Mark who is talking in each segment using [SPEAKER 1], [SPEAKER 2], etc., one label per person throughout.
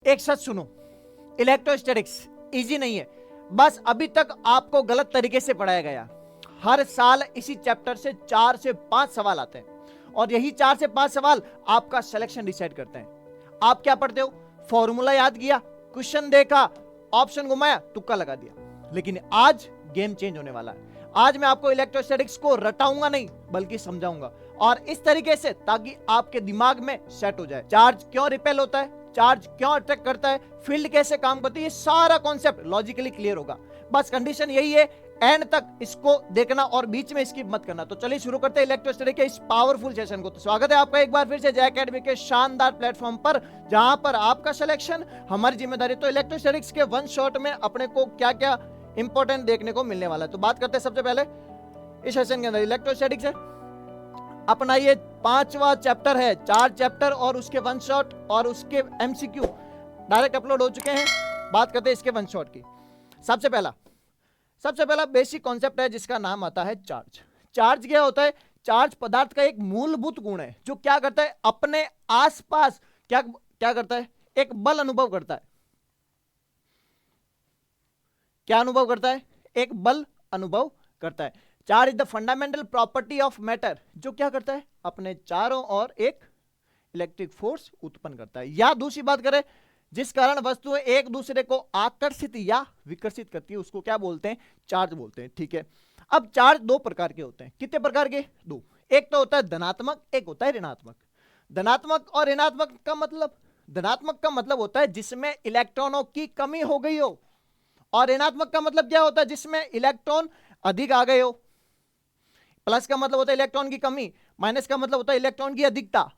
[SPEAKER 1] एक सच सुनो, electrostatics easy नहीं है, बस अभी तक आपको गलत तरीके से पढ़ाया गया। हर साल इसी चैप्टर से 4 से 5 सवाल आते हैं और यही 4 से 5 सवाल आपका सिलेक्शन डिसाइड करते हैं। आप क्या पढ़ते हो? फॉर्मूला याद किया, क्वेश्चन देखा, ऑप्शन घुमाया, तुक्का लगा दिया। लेकिन आज गेम चेंज होने वाला है। आज मैं आपको इलेक्ट्रोस्टैटिक्स को रटाऊंगा नहीं बल्कि समझाऊंगा, और इस तरीके से ताकि आपके दिमाग में सेट हो जाए। चार्ज क्यों रिपेल होता है, चार्ज क्यों अट्रैक्ट करता है, फील्ड कैसे काम करती है, ये सारा कॉन्सेप्ट लॉजिकली क्लियर होगा। बस कंडीशन यही है, एंड तक इसको देखना और बीच में स्किप मत करना। तो चलिए शुरू करते हैं इलेक्ट्रोस्टैटिक्स के इस पावरफुल सेशन को। तो स्वागत है आपका एक बार फिर से जय अकेडमी के शानदार प्लेटफॉर्म पर, जहां पर आपका सिलेक्शन हमारी जिम्मेदारी। तो इलेक्ट्रोस्टैटिक्स के वन शॉट में अपने को क्या क्या इंपॉर्टेंट देखने को मिलने वाला है, तो बात करते हैं सबसे पहले इस सेशन के अंदर इलेक्ट्रोस्टैटिक्स है अपना ये 5वां चैप्टर है, 4 चैप्टर और उसके वन शॉट और उसके एमसीक्यू डायरेक्ट अपलोड हो चुके हैं। बात करते हैं इसके वन शॉट की। सबसे पहला बेसिक कॉन्सेप्ट है जिसका नाम आता है चार्ज। चार्ज क्या होता है? चार्ज पदार्थ का एक मूलभूत गुण है जो क्या करता है, अपने आसपास क्या करता है, एक बल अनुभव करता है। क्या अनुभव करता है? एक बल अनुभव करता है। Charge is the fundamental property of matter, जो क्या करता है, अपने चारों ओर एक इलेक्ट्रिक फोर्स उत्पन्न करता है। या दूसरी बात करें, जिस कारण वस्तुएं एक दूसरे को आकर्षित या विकर्षित करती है, उसको क्या बोलते हैं? चार्ज बोलते हैं। ठीक है, अब चार्ज 2 प्रकार के होते हैं। कितने प्रकार के? 2। एक तो होता है धनात्मक, एक होता है ऋणात्मक। धनात्मक और ऋणात्मक का मतलब, धनात्मक का मतलब होता है जिसमें इलेक्ट्रॉनों की कमी हो गई हो, और ऋणात्मक का मतलब क्या होता है? जिसमें इलेक्ट्रॉन अधिक आ गए हो। प्लस का मतलब होता है इलेक्ट्रॉन की कमी, माइनस का मतलब होता है इलेक्ट्रॉन की अधिकता।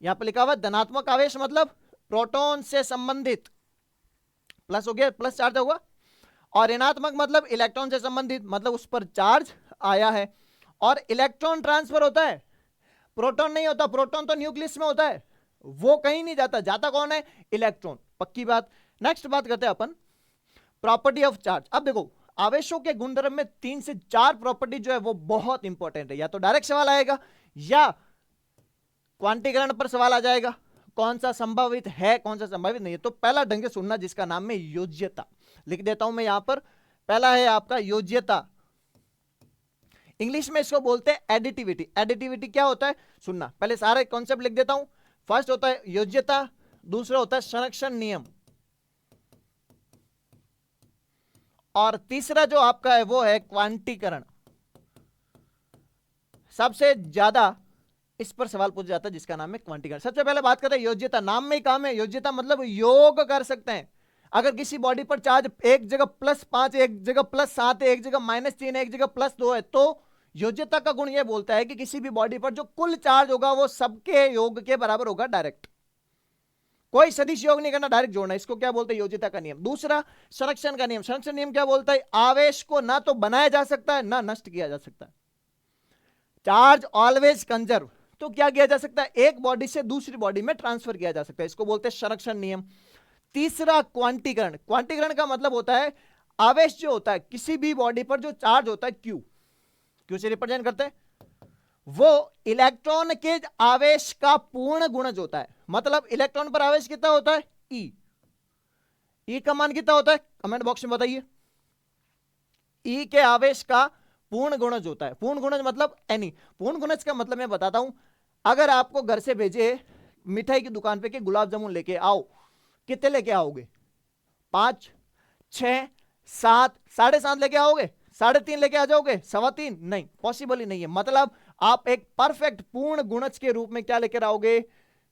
[SPEAKER 1] यहां पर लिखा हुआ धनात्मक आवेश मतलब प्रोटॉन से संबंधित, प्लस हो गया, प्लस चार्ज होगा, और ऋणात्मक मतलब इलेक्ट्रॉन से संबंधित, मतलब उस पर चार्ज आया है। और इलेक्ट्रॉन ट्रांसफर होता है, प्रोटॉन नहीं होता। प्रोटॉन तो न्यूक्लियस में होता है, वो कहीं नहीं जाता, जाता कौन है? इलेक्ट्रॉन। पक्की बात। नेक्स्ट बात करते हैं अपन प्रॉपर्टी ऑफ चार्ज। अब देखो, आवेशों के गुणधर्म में 3 से 4 प्रॉपर्टी जो है वो बहुत इंपॉर्टेंट है। या तो डायरेक्ट सवाल आएगा या क्वांटीकरण पर सवाल आ जाएगा, कौन सा संभावित है कौन सा संभावित नहीं है। तो पहला ढंग से सुनना, जिसका नाम है योज्यता। लिख देता हूं मैं यहां पर। पहला है आपका योज्यता, इंग्लिश में इसको बोलते हैं एडिटिविटी। एडिटिविटी क्या होता है सुनना, पहले सारे कॉन्सेप्ट लिख देता हूं। फर्स्ट होता है योज्यता, दूसरा होता है संरक्षण नियम, और तीसरा जो आपका है वो है क्वांटीकरण। सबसे ज्यादा इस पर सवाल पूछा जाता है जिसका नाम है क्वांटीकरण। सबसे पहले बात करते हैं योज्यता। नाम में ही काम है, योज्यता मतलब योग कर सकते हैं। अगर किसी बॉडी पर चार्ज एक जगह +5, एक जगह +7 है, एक जगह -3 है, एक जगह +2 है, तो योज्यता का गुण यह बोलता है कि किसी भी बॉडी पर जो कुल चार्ज होगा वो सबके योग के बराबर होगा। डायरेक्ट कोई सदिश योग नहीं करना, डायरेक्ट जोड़ना। इसको क्या बोलते हैं? योज्यता का नियम। दूसरा संरक्षण का नियम। संरक्षण नियम क्या बोलता है? आवेश को ना तो बनाया जा सकता है ना नष्ट किया जा सकता है। चार्ज ऑलवेज कंजर्व, तो क्या किया जा सकता है? एक बॉडी से दूसरी बॉडी में ट्रांसफर किया जा सकता है, इसको बोलते हैं संरक्षण नियम। तीसरा क्वांटीकरण। क्वांटीकरण का मतलब होता है आवेश जो होता है किसी भी बॉडी पर, जो चार्ज होता है क्यू से रिप्रेजेंट करते हैं, वो इलेक्ट्रॉन के आवेश का पूर्ण गुणज होता है। मतलब इलेक्ट्रॉन पर आवेश कितना होता है? ई का मान कितना होता है? कमेंट बॉक्स में बताइए। ई के आवेश का पूर्ण गुणज होता है। पूर्ण गुणज मतलब एनी। पूर्ण गुणज का मतलब मैं बताता हूं, अगर आपको घर से भेजे मिठाई की दुकान पे कि गुलाब जामुन लेके आओ, कितने लेके आओगे? 5, 6, 7, 7.5 लेके आओगे? 3.5 लेके आ जाओगे? 3.25? नहीं, पॉसिबल ही नहीं है। मतलब आप एक परफेक्ट पूर्ण गुणज के रूप में क्या लेकर आओगे?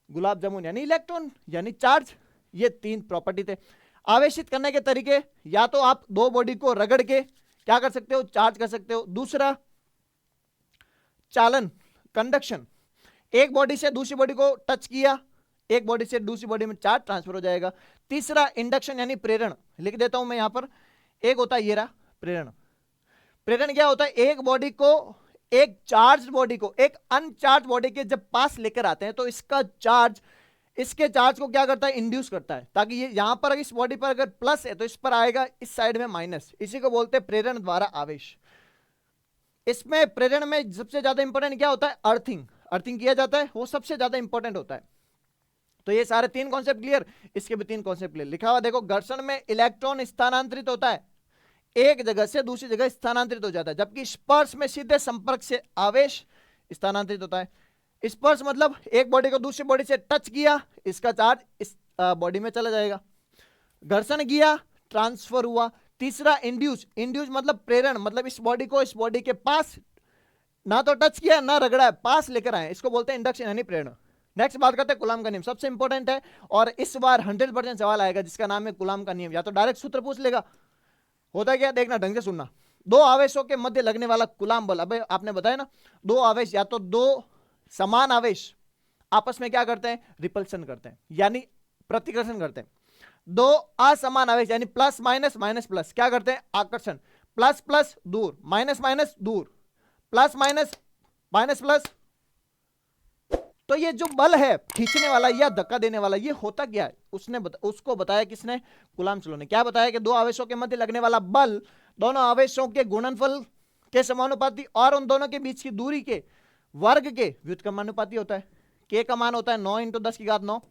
[SPEAKER 1] गुलाब जामुन, यानी इलेक्ट्रॉन यानी चार्ज। ये 3 प्रॉपर्टी थे। आवेशित करने के तरीके, या तो आप 2 बॉडी को रगड़ के क्या कर सकते हो? चार्ज कर सकते हो। दूसरा चालन, कंडक्शन, एक बॉडी से दूसरी बॉडी को टच किया, एक बॉडी से दूसरी बॉडी में चार्ज ट्रांसफर हो जाएगा। तीसरा इंडक्शन यानी प्रेरण, लिख देता हूं मैं यहां पर। एक होता है ये रहा प्रेरण। प्रेरण क्या होता है? एक बॉडी को, एक चार्ज बॉडी को एक अनचार्ज बॉडी के जब पास लेकर आते हैं तो इसका चार्ज, इसके चार्ज को क्या करता है? इंड्यूस करता है, ताकि ये यहां पर इस बॉडी पर अगर प्लस है तो इस पर आएगा, इस साइड में माइनस। इसी को बोलते हैं प्रेरण द्वारा आवेश। इसमें प्रेरण में सबसे ज्यादा इंपॉर्टेंट क्या होता है? अर्थिंग। अर्थिंग किया जाता है, वो सबसे ज्यादा इंपॉर्टेंट होता है। तो ये सारे 3 कॉन्सेप्ट क्लियर, इसके भी 3 कॉन्सेप्ट क्लियर। लिखा हुआ देखो, घर्षण में इलेक्ट्रॉन स्थानांतरित होता है, एक जगह से दूसरी जगह स्थानांतरित हो जाता है, जबकि स्पर्श में सीधे संपर्क से आवेश स्थानांतरित होता है। स्पर्श मतलब एक बॉडी को दूसरी बॉडी से टच किया, इसका चार्ज इस बॉडी में चला जाएगा। घर्षण किया, ट्रांसफर हुआ। तीसरा इंड्यूस, इंड्यूस मतलब प्रेरण, मतलब इस बॉडी को इस बॉडी के पास ना तो टच किया ना रगड़ा है, पास लेकर आए, इसको बोलते हैं इंडक्शन यानी प्रेरण। नेक्स्ट बात करते हैं कूलाम का नियम, सबसे इंपॉर्टेंट है और इस बार 100% सवाल आएगा जिसका नाम है कूलाम का नियम। या तो डायरेक्ट सूत्र पूछ लेगा, होता क्या, देखना ढंग से सुनना। दो आवेशों के मध्य लगने वाला कूलाम बल, अबे आपने बताया ना, दो आवेश या तो दो समान आवेश आपस में क्या करते हैं, रिपल्सन करते हैं यानी प्रतिकर्षण करते हैं। दो असमान आवेश यानी प्लस माइनस माइनस प्लस क्या करते हैं, आकर्षण। प्लस प्लस दूर, माइनस माइनस दूर, प्लस माइनस माइनस प्लस। तो ये जो बल है खींचने वाला या धक्का देने वाला, ये होता क्या है, उसको बताया किसने, कूलाम्ब ने। क्या बताया कि दो आवेशों के मध्य लगने वाला बल दोनों आवेशों के गुणनफल के समानुपाती और उन दोनों के बीच की दूरी के वर्ग के व्युत्क्रमानुपाती होता है। के का मान होता है 9 × 10⁹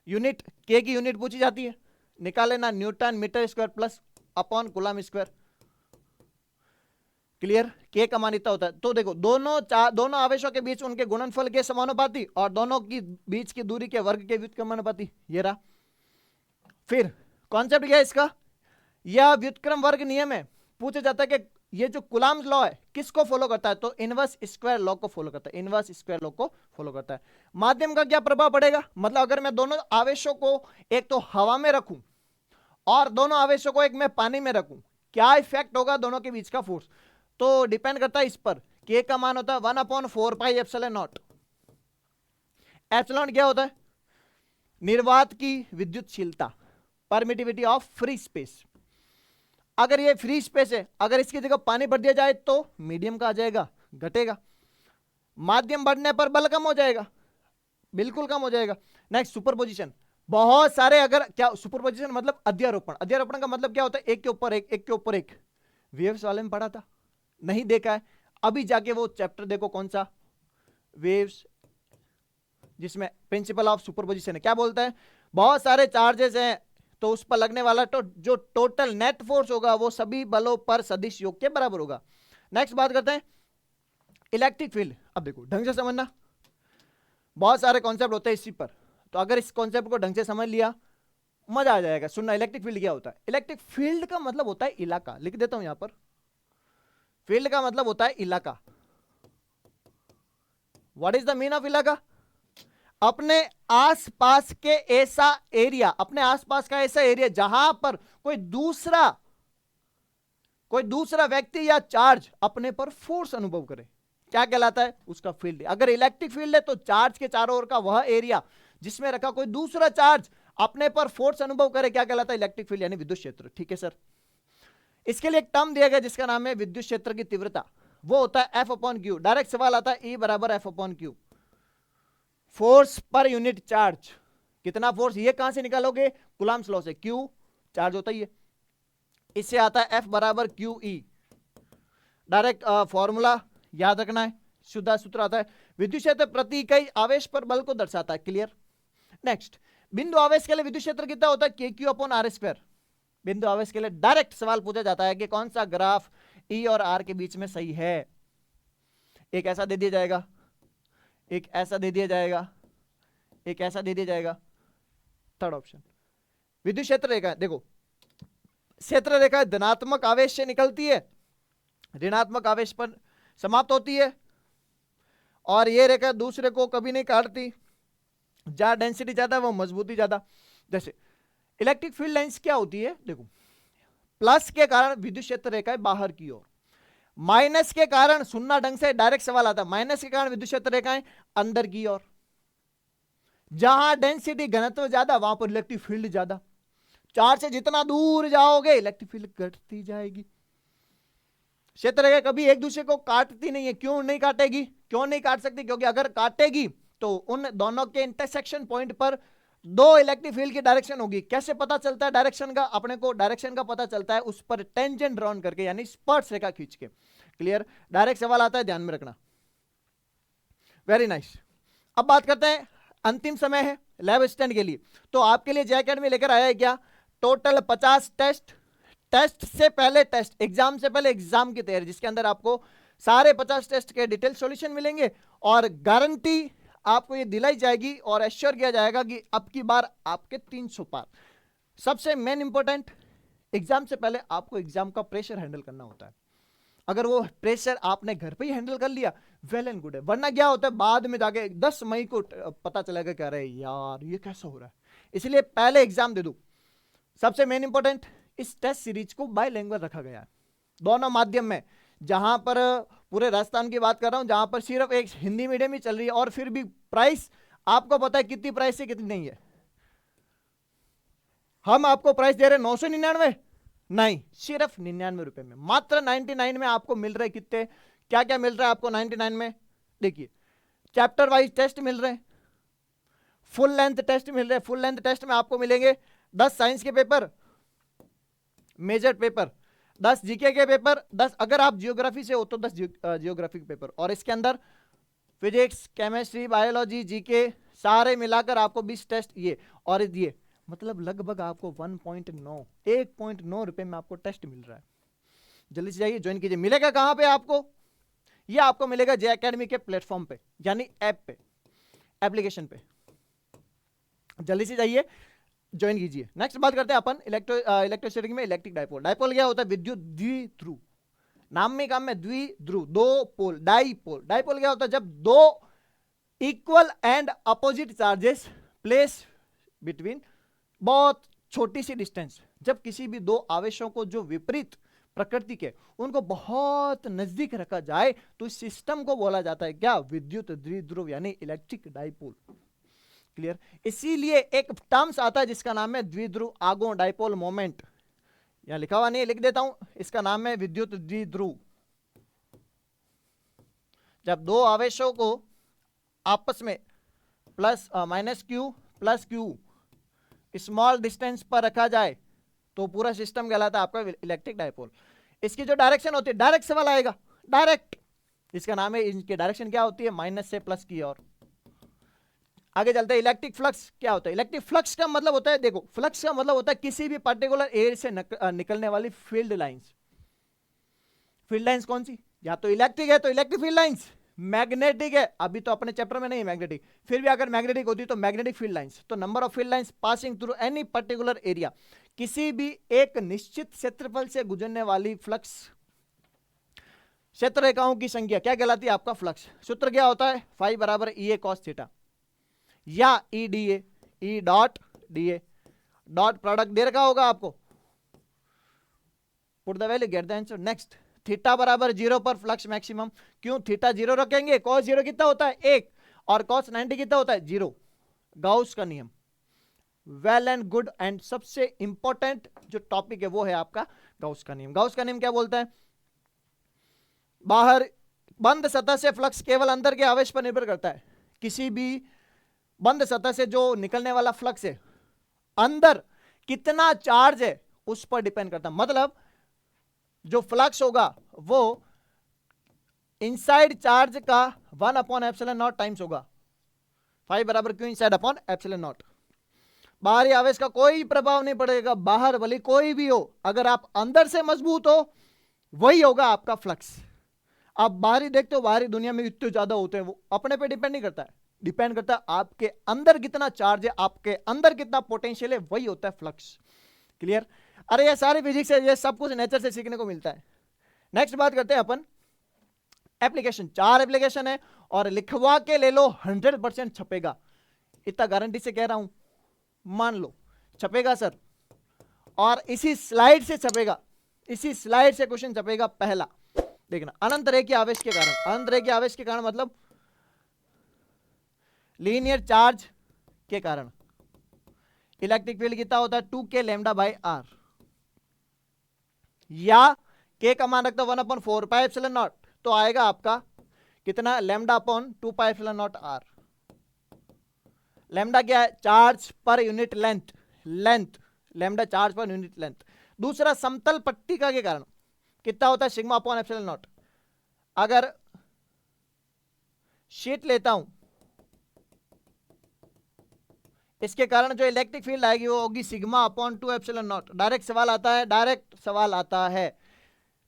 [SPEAKER 1] यूनिट, के की यूनिट पूछी जाती है, निकाले ना, newton metre square plus upon coulomb square. Clear, के का मान इतना होता है। तो देखो दोनों आवेशों के बीच उनके गुणनफल के समानुपाती और दोनों की बीच की दूरी के वर्ग के व्युत्क्रमानुपाती, ये रहा। फिर कॉन्सेप्ट क्या है इसका, यह व्युत्क्रम वर्ग नियम है। पूछा जाता है कि ये जो कूलाम्ब लॉ है किसको फॉलो करता है, तो इनवर्स स्क्वायर लॉ को फॉलो करता है, इनवर्स स्क्वायर लॉ को फॉलो करता है। माध्यम का क्या प्रभाव पड़ेगा, मतलब अगर मैं दोनों आवेशों को एक तो हवा में रखूं और दोनों आवेशों को एक में पानी में रखूं, क्या इफेक्ट होगा दोनों के बीच का फोर्स, तो डिपेंड करता है इस पर। के का मान होता है 1/4πε0। एप्सिलॉन क्या होता है, निर्वात की विद्युतशीलता, परमिटिविटी ऑफ फ्री स्पेस। अगर ये फ्री स्पेस है, अगर इसकी जगह पानी भर दिया जाए तो मीडियम का आ जाएगा, घटेगा। माध्यम बढ़ने पर बल कम हो जाएगा, बिल्कुल कम हो जाएगा। नेक्स्ट सुपरपोजिशन, बहुत सारे, अगर क्या सुपरपोजिशन मतलब अध्यारोपण, अध्यारोपण का मतलब क्या होता है, एक के ऊपर एक, एक के ऊपर एक। वेव्स वाले में पढ़ा था, नहीं देखा है अभी जाके वो चैप्टर देखो, कौन सा, वेव्स, जिसमें प्रिंसिपल ऑफ सुपरपोजिशन है। क्या बोलता है, बहुत सारे चार्जेस हैं तो उस पर लगने वाला तो जो टोटल नेट फोर्स होगा वो सभी बलों पर सदिश योग के बराबर होगा। नेक्स्ट बात करते हैं इलेक्ट्रिक फील्ड। अब देखो ढंग से समझना, बहुत सारे कॉन्सेप्ट होते हैं इसी पर, तो अगर इस कॉन्सेप्ट को ढंग से समझ लिया मजा आ जाएगा। सुनना, इलेक्ट्रिक फील्ड क्या होता है, इलेक्ट्रिक फील्ड का मतलब होता है इलाका, लिख देता हूं यहां पर, फील्ड का मतलब होता है इलाका। What is the mean of इलाका, अपने आसपास के ऐसा एरिया, अपने आसपास का ऐसा एरिया जहां पर कोई दूसरा व्यक्ति या चार्ज अपने पर फोर्स अनुभव करे, क्या कहलाता है, उसका फील्ड। अगर इलेक्ट्रिक फील्ड है तो चार्ज के चारों ओर का वह एरिया जिसमें रखा कोई दूसरा चार्ज अपने पर फोर्स अनुभव करे, क्या कहलाता है, इलेक्ट्रिक फील्ड यानी विद्युत क्षेत्र। ठीक है सर, इसके लिए एक टर्म दिया गया जिसका नाम है विद्युत क्षेत्र की तीव्रता, वो होता है F/Q। डायरेक्ट सवाल आता है E = F/Q, force per unit charge. कितना फोर्स, ये कहां से निकालोगे, कूलाम्ब लॉ से, Q चार्ज होता ही है, इससे आता है F = QE। डायरेक्ट फॉर्मूला याद रखना है, शुद्ध सूत्र आता है, विद्युत क्षेत्र प्रति इकाई आवेश पर बल को दर्शाता है। क्लियर। नेक्स्ट, बिंदु आवेश के लिए विद्युत क्षेत्र कितना होता है, KQ/R²। बिंदु आवेश के लिए डायरेक्ट सवाल पूछा जाता है कि कौन सा ग्राफ E और R के बीच में सही है। एक ऐसा दे दिया जाएगा, एक ऐसा दे दिया जाएगा, एक ऐसा दे दिया जाएगा। थर्ड ऑप्शन विद्युत क्षेत्र रेखा, देखो क्षेत्र रेखा धनात्मक आवेश से निकलती है, ऋणात्मक आवेश पर समाप्त होती है, और ये रेखा दूसरे को कभी नहीं काटती। जहां डेंसिटी ज्यादा वो मजबूती ज्यादा। जैसे इलेक्ट्रिक फील्ड लाइंस क्या होती है, देखो प्लस के कारण विद्युत क्षेत्र रेखा है बाहर की ओर, माइनस के कारण, सुनना ढंग से, डायरेक्ट सवाल आता है, माइनस के कारण विद्युत क्षेत्र रेखाएं अंदर की ओर। जहां डेंसिटी घनत्व ज्यादा वहां पर इलेक्ट्रिक फील्ड ज्यादा। चार्ज से जितना दूर जाओगे इलेक्ट्रिक फील्ड घटती जाएगी। क्षेत्र रेखा कभी एक दूसरे को काटती नहीं है। क्यों नहीं काटेगी, क्यों नहीं काट सकती, क्योंकि अगर काटेगी तो उन दोनों के इंटरसेक्शन पॉइंट पर दो इलेक्ट्रिक फील्ड की डायरेक्शन होगी। कैसे पता चलता है डायरेक्शन का, अपने को डायरेक्शन का पता चलता है उस पर टेंजेंट ड्रॉन करके, यानी स्पर्श रेखा खींच के। क्लियर, डायरेक्ट सवाल आता है, ध्यान में रखना। Very nice. अब बात करते हैं अंतिम समय है लैब असिस्टेंट के लिए, तो आपके लिए जे अकेडमी लेकर आया है क्या, टोटल 50 टेस्ट, टेस्ट से पहले टेस्ट, एग्जाम से पहले एग्जाम की तैयारी, जिसके अंदर आपको सारे 50 टेस्ट के डिटेल सॉल्यूशन मिलेंगे और गारंटी आपको ये दिलाई जाएगी और एश्योर किया जाएगा कि अब की बार आपके 300 पार। सबसे मेन इंपॉर्टेंट, एग्जाम से पहले आपको एग्जाम का प्रेशर हैंडल करना होता है। अगर वो प्रेशर आपने घर पे ही हैंडल कर लिया, वेल एंड गुड है, वरना क्या होता है बाद में जाके 10 मई को पता चलेगा कह रहे यार ये कैसा हो रहा है। इसलिए पहले एग्जाम दे दो। सबसे मेन इंपॉर्टेंट, इस टेस्ट सीरीज को बाइलैंग्वेज रखा गया है, दोनों माध्यम में, जहां पर पूरे राजस्थान की बात कर रहा हूं, जहां पर सिर्फ एक हिंदी मीडियम ही चल रही है और फिर भी प्राइस आपको पता है कितनी प्राइस है कितनी नहीं है। हम आपको प्राइस दे रहे 999, नहीं, सिर्फ 99 रुपए में, मात्र 99 में आपको मिल रहे कितने, क्या क्या मिल रहा है आपको 99 में, देखिए चैप्टर वाइज टेस्ट मिल रहे हैं, फुल लेंथ टेस्ट मिल रहे हैं। फुल लेंथ टेस्ट में आपको मिलेंगे 10 साइंस के पेपर, मेजर पेपर, 10 जीके के पेपर, 10 अगर आप जियोग्राफी से हो तो 10 जियोग्राफी के पेपर, और इसके अंदर फिजिक्स, केमिस्ट्री, बायोलॉजी, जीके सारे मिलाकर आपको 20 टेस्ट ये और ये, मतलब लगभग आपको 1.9 रुपए में आपको टेस्ट मिल रहा है। जल्दी से जाइए ज्वाइन कीजिए। मिलेगा कहां पे आपको, ये आपको मिलेगा जे अकेडमी के प्लेटफॉर्म पे, यानी ऐप पे, एप्लीकेशन पे। जल्दी से जाइए ज्वाइन कीजिए। नेक्स्ट बात करते हैं अपन इलेक्ट्रोस्टैटिक में इलेक्ट्रिक डाइपोल। डाइपोल क्या होता है, विद्युत द्विध्रुव, नाम में काम में द्विध्रुव, दो पोल, डाइपोल। डाइपोल क्या होता है, जब दो equal and opposite charges place between बहुत छोटी सी डिस्टेंस, जब किसी भी दो आवेशों को जो विपरीत प्रकृति के उनको बहुत नजदीक रखा जाए तो इस सिस्टम को बोला जाता है क्या, विद्युत द्विध्रुव यानी इलेक्ट्रिक डाइपोल। क्लियर। इसीलिए एक टर्म्स आता है जिसका नाम है द्विध्रुव आगो डाइपोल मोमेंट, यहां लिखा हुआ नहीं है, लिख देता हूं, इसका नाम है विद्युत द्विध्रुव। जब दो आवेशों को आपस में plus minus Q plus Q small distance पर रखा जाए तो पूरा सिस्टम कहलाता है आपका इलेक्ट्रिक डाइपोल। इसकी जो डायरेक्शन होती है, डायरेक्ट सवाल आएगा, डायरेक्ट, इसका नाम है, इनकी डायरेक्शन क्या होती है, माइनस से प्लस की ओर। आगे चलते हैं, इलेक्ट्रिक फ्लक्स क्या होता है। इलेक्ट्रिक फ्लक्स का मतलब होता है, देखो फ्लक्स का मतलब होता है किसी भी पर्टिकुलर एयर से निकलने वाली फील्ड लाइंस। फील्ड लाइंस कौन सी, या तो इलेक्ट्रिक है तो इलेक्ट्रिक फील्ड लाइंस, मैग्नेटिक है, अभी तो अपने चैप्टर में नहीं है मैग्नेटिक, फिर भी अगर मैग्नेटिक होती तो मैग्नेटिक फील्ड लाइंस। तो number of field lines passing through any particular area, किसी भी एक निश्चित क्षेत्रफल से गुजरने वाली फ्लक्स, क्षेत्र रेखाओं की संख्या क्या कहलाती है, आपका फ्लक्स। सूत्र क्या होता है, फाई बराबर ई ए कॉस थीटा या E D A, E dot D A, dot product दे रखा होगा आपको, put the value get the answer. Next, theta बराबर 0 पर फ्लक्स मैक्सिमम, क्यों थीटा 0 रखेंगे, cos 0 कितना होता है 1 और cos 90 कितना होता है 0, गाउस का नियम। वेल एंड गुड, एंड सबसे इंपॉर्टेंट जो टॉपिक है वो है आपका गाउस का नियम। गाउस का नियम क्या बोलता है, बाहर बंद सतह से फ्लक्स केवल अंदर के आवेश पर निर्भर करता है। किसी भी बंद सतह से जो निकलने वाला फ्लक्स है, अंदर कितना चार्ज है उस पर डिपेंड करता है। मतलब जो फ्लक्स होगा वो इनसाइड चार्ज का 1/ε0 टाइम्स होगा, फाई बराबर Q inside upon epsilon not. बाहरी आवेश का कोई प्रभाव नहीं पड़ेगा, बाहर भले कोई भी हो, अगर आप अंदर से मजबूत हो वही होगा आपका फ्लक्स। आप बाहरी देखते हो, बाहरी दुनिया में इतने ज्यादा होते हैं, वो अपने पे डिपेंड नहीं करता है, डिपेंड करता है आपके अंदर कितना चार्ज है, आपके अंदर कितना पोटेंशियल है, वही होता है फ्लक्स। क्लियर। अरे ये सारी फिजिक्स है, ये सब कुछ नेचर से सीखने को मिलता है। नेक्स्ट बात करते हैं अपन एप्लीकेशन। 4 एप्लीकेशन है और लिखवा के ले लो, 100% छपेगा, इतना गारंटी से कह रहा हूं, मान लो छपेगा सर, और इसी स्लाइड से छपेगा, इसी स्लाइड से क्वेश्चन छपेगा। पहला देखना, अनंत रेखीय आवेश के कारण, अनंत रेखीय आवेश के कारण मतलब लीनियर चार्ज के कारण इलेक्ट्रिक फील्ड कितना होता है 2k लैम्डा बाय आर, या k का मान रखता 1/4 पाई एप्सिलॉन नॉट, तो आएगा आपका कितना, lambda upon 2 pi epsilon naught r. Lambda क्या है, charge per unit length, length lambda charge per unit length. दूसरा समतल पट्टिका के कारण कितना होता है, सिग्मा अपॉन एप्सिलॉन नॉट। अगर शीट लेता हूं इसके कारण जो इलेक्ट्रिक फील्ड आएगी वो होगी sigma upon 2 epsilon not. Direct सवाल आता है, डायरेक्ट सवाल आता है,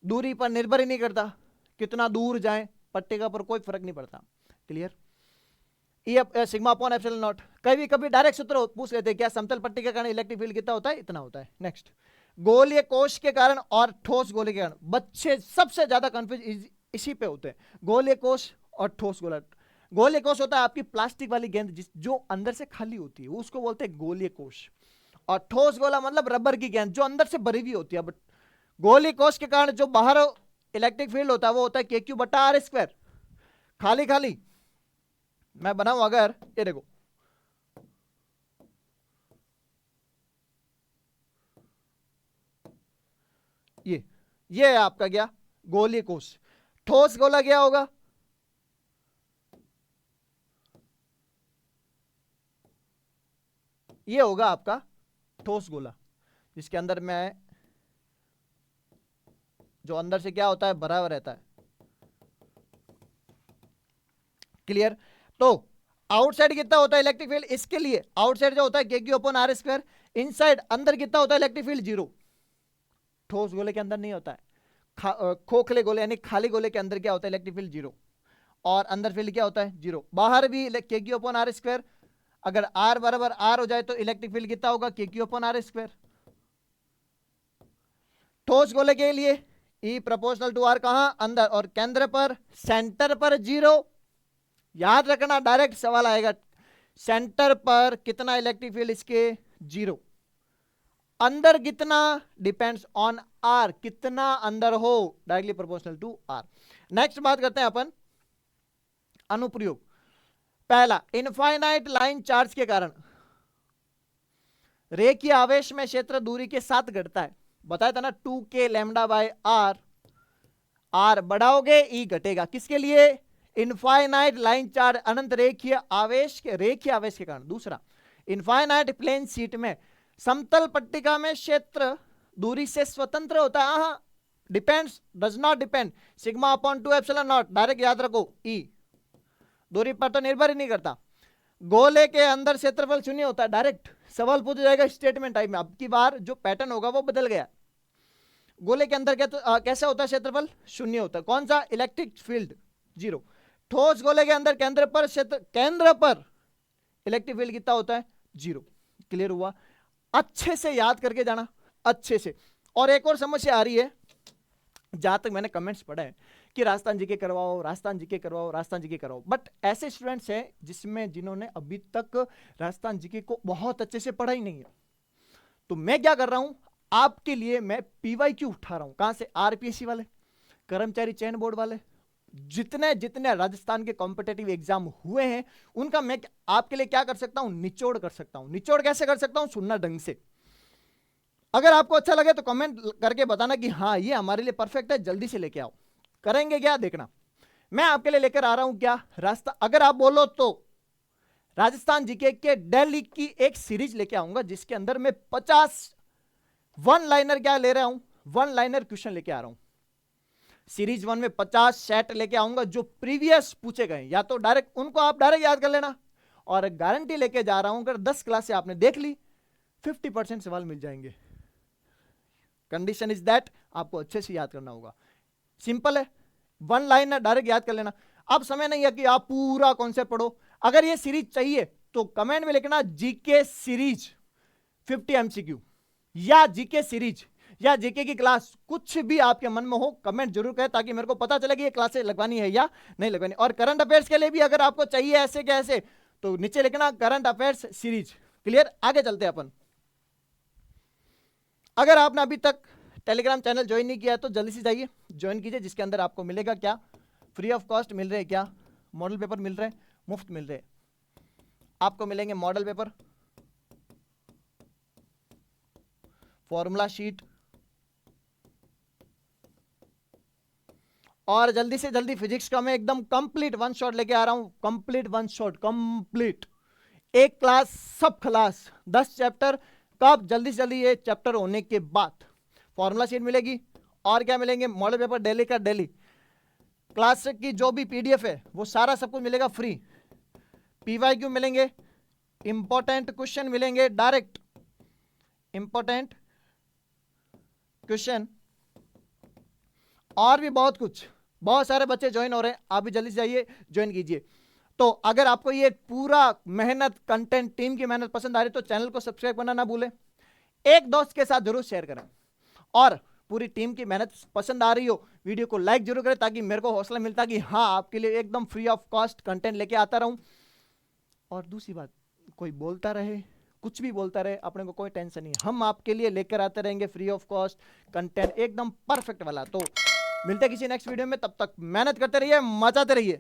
[SPEAKER 1] दूरी पर निर्भर ही नहीं करता, कितना दूर जाए पट्टिका पर कोई फर्क नहीं पड़ता। क्लियर? ये सिग्मा अपॉन एप्सिलॉन नॉट। कभी कभी डायरेक्ट सूत्र पूछ लेते हैं क्या, समतल पट्टी के कारण इलेक्ट्रिक फील्ड कितना होता है, इतना होता है। नेक्स्ट, गोलीय कोश के कारण और ठोस गोले के कारण, बच्चे सबसे ज्यादा कंफ्यूज इसी पे होते हैं, गोलीय कोश और ठोस गोला। गोलीय कोश होता है आपकी प्लास्टिक वाली गेंद जो अंदर से खाली होती है, उसको बोलते हैं गोलीय कोश। और ठोस गोला मतलब रबर की गेंद जो अंदर से भरी हुई होती है। बट गोलीय कोश के कारण जो बाहर इलेक्ट्रिक फील्ड होता है वो होता है के क्यू बटा आर स्क्वायर। खाली खाली मैं बनाऊं अगर, ये देखो ये है आपका क्या, गोलीय कोश। ठोस गोला क्या होगा, ये होगा आपका ठोस गोला, जिसके अंदर में जो अंदर से क्या होता है, भरा हुआ रहता है। क्लियर? तो आउटसाइड कितना होता है इलेक्ट्रिक फील्ड, इसके लिए आउटसाइड जो होता है k q upon r square. Inside अंदर कितना होता है इलेक्ट्रिक फील्ड, 0। ठोस गोले के अंदर नहीं होता है, खोखले गोले यानी खाली गोले के अंदर क्या होता है इलेक्ट्रिक फील्ड 0, और अंदर फील्ड क्या होता है 0। बाहर भी के क्यू अपॉन आर स्क्वायर, अगर आर बराबर आर हो जाए तो इलेक्ट्रिक फील्ड कितना होगा, के क्यू अपॉन आर स्क्वायर। ठोस गोले के लिए ई प्रोपोर्शनल टू आर, कहां, अंदर, और केंद्र पर सेंटर पर 0। याद रखना डायरेक्ट सवाल आएगा, सेंटर पर कितना इलेक्ट्रिक फील्ड, इसके 0। अंदर कितना, डिपेंड्स ऑन आर, कितना अंदर हो, directly proportional to r. Next बात करते हैं अपन अनुप्रयोग। पहला, इनफाइनाइट लाइन चार्ज के कारण रेखीय आवेश में क्षेत्र दूरी के साथ घटता है। बताया था ना 2k lambda by R, R बढ़ाओगे ई घटेगा, किसके लिए, इनफाइनाइट लाइन चार्ज अनंत रेखीय आवेश के कारण। दूसरा, इनफाइनाइट प्लेन शीट में समतल पट्टिका में क्षेत्र दूरी से स्वतंत्र होता है। Depends, does not depend, sigma upon 2 epsilon not, direct याद रखो, ई दूरी पर तो निर्भर ही नहीं करता। गोले के अंदर क्षेत्रफल शून्य होता है, डायरेक्ट सवाल पूछा जाएगा स्टेटमेंट टाइप में। अब की बार जो पैटर्न होगा वो बदल गया, गोले के अंदर कैसा होता है क्षेत्रफल, शून्य होता है। कौन सा, इलेक्ट्रिक फील्ड 0। ठोस गोले के अंदर केंद्र पर इलेक्ट्रिक फील्ड कितना होता है, 0। क्लियर हुआ? अच्छे से याद करके जाना, अच्छे से। और एक और समस्या आ रही है, जहां तक मैंने कमेंट्स पढ़े हैं कि राजस्थान जीके करवाओ, राजस्थान जीके करवाओ, राजस्थान जीके करवाओ। बट ऐसे स्टूडेंट्स हैं जिन्होंने अभी तक राजस्थान जीके को बहुत अच्छे से पढ़ा ही नहीं है। तो मैं क्या कर रहा हूं, आपके लिए मैं पीवाईक्यू उठा रहा हूं। कहां से, आरपीएससी वाले, कर्मचारी चयन बोर्ड वाले, जितने राजस्थान के कॉम्पिटेटिव एग्जाम हुए हैं उनका मैं आपके लिए क्या कर सकता हूं, निचोड़ कर सकता हूं। निचोड़ कैसे कर सकता हूं, सुनना ढंग से। अगर आपको अच्छा लगे तो कमेंट करके बताना कि हाँ ये हमारे लिए परफेक्ट है, जल्दी से लेके आओ। करेंगे क्या, देखना। मैं आपके लिए लेकर आ रहा हूं क्या, रास्ता। अगर आप बोलो तो राजस्थान जीके के दिल्ली की एक सीरीज लेके आऊंगा, जिसके अंदर मैं 50 वन लाइनर क्या ले रहा हूं, वन लाइनर क्वेश्चन लेके आ रहा हूं। सीरीज 1 में 50 सेट लेके आऊंगा जो प्रीवियस पूछे गए, या तो डायरेक्ट उनको आप डायरेक्ट याद कर लेना, और गारंटी लेके जा रहा हूं अगर 10 क्लास से आपने देख ली 50% सवाल मिल जाएंगे। कंडीशन इज दैट आपको अच्छे से याद करना होगा। सिंपल है, वन लाइन है, डायरेक्ट याद कर लेना। अब समय नहीं है कि आप पूरा कॉन्सेप्ट पढ़ो। अगर ये सीरीज चाहिए तो कमेंट में लिखना जीके सीरीज 50 एमसीक्यू, या जीके सीरीज, या जीके की क्लास, कुछ भी आपके मन में हो कमेंट जरूर करें, ताकि मेरे को पता चले कि ये क्लासेस लगवानी है या नहीं लगवानी। और करंट अफेयर्स के लिए भी अगर आपको चाहिए ऐसे के ऐसे, तो नीचे लिखना करंट अफेयर्स सीरीज। क्लियर? आगे चलते हैं अपन। अगर आपने अभी तक टेलीग्राम चैनल ज्वाइन नहीं किया है तो जल्दी से जाइए ज्वाइन कीजिए, जिसके अंदर आपको मिलेगा क्या, फ्री ऑफ कॉस्ट मिल रहे हैं, क्या मॉडल पेपर मिल रहे हैं, मुफ्त मिल रहे हैं। आपको मिलेंगे मॉडल पेपर, फॉर्मूला शीट, और जल्दी से जल्दी फिजिक्स का मैं एकदम कंप्लीट वन शॉट लेके आ रहा हूं। कंप्लीट वन शॉट, कंप्लीट एक क्लास सब खलास, 10 चैप्टर। कब, जल्दी से जल्दी ये चैप्टर होने के बाद फॉर्मूला शीट मिलेगी, और क्या मिलेंगे, मॉडल पेपर डेली का डेली, क्लास की जो भी पीडीएफ है वो सारा सब कुछ मिलेगा फ्री, पीवाईक्यू मिलेंगे, इंपॉर्टेंट क्वेश्चन मिलेंगे, डायरेक्ट इंपॉर्टेंट क्वेश्चन, और भी बहुत कुछ। बहुत सारे बच्चे ज्वाइन हो रहे हैं, आप भी जल्दी से जाइए ज्वाइन कीजिए। तो अगर आपको ये पूरा मेहनत कंटेंट, टीम की मेहनत पसंद आ रही तो चैनल को सब्सक्राइब करना ना भूलें, एक दोस्त के साथ जरूर शेयर करें, और पूरी टीम की मेहनत पसंद आ रही हो वीडियो को लाइक जरूर करें, ताकि मेरे को हौसला मिलता कि हाँ आपके लिए एकदम फ्री ऑफ कॉस्ट कंटेंट लेके आता रहूं। और दूसरी बात, कोई बोलता रहे, कुछ भी बोलता रहे, अपने को कोई टेंशन नहीं, हम आपके लिए लेकर आते रहेंगे फ्री ऑफ कॉस्ट कंटेंट एकदम परफेक्ट वाला। तो मिलते हैं किसी नेक्स्ट वीडियो में, तब तक मेहनत करते रहिए, मचाते रहिए।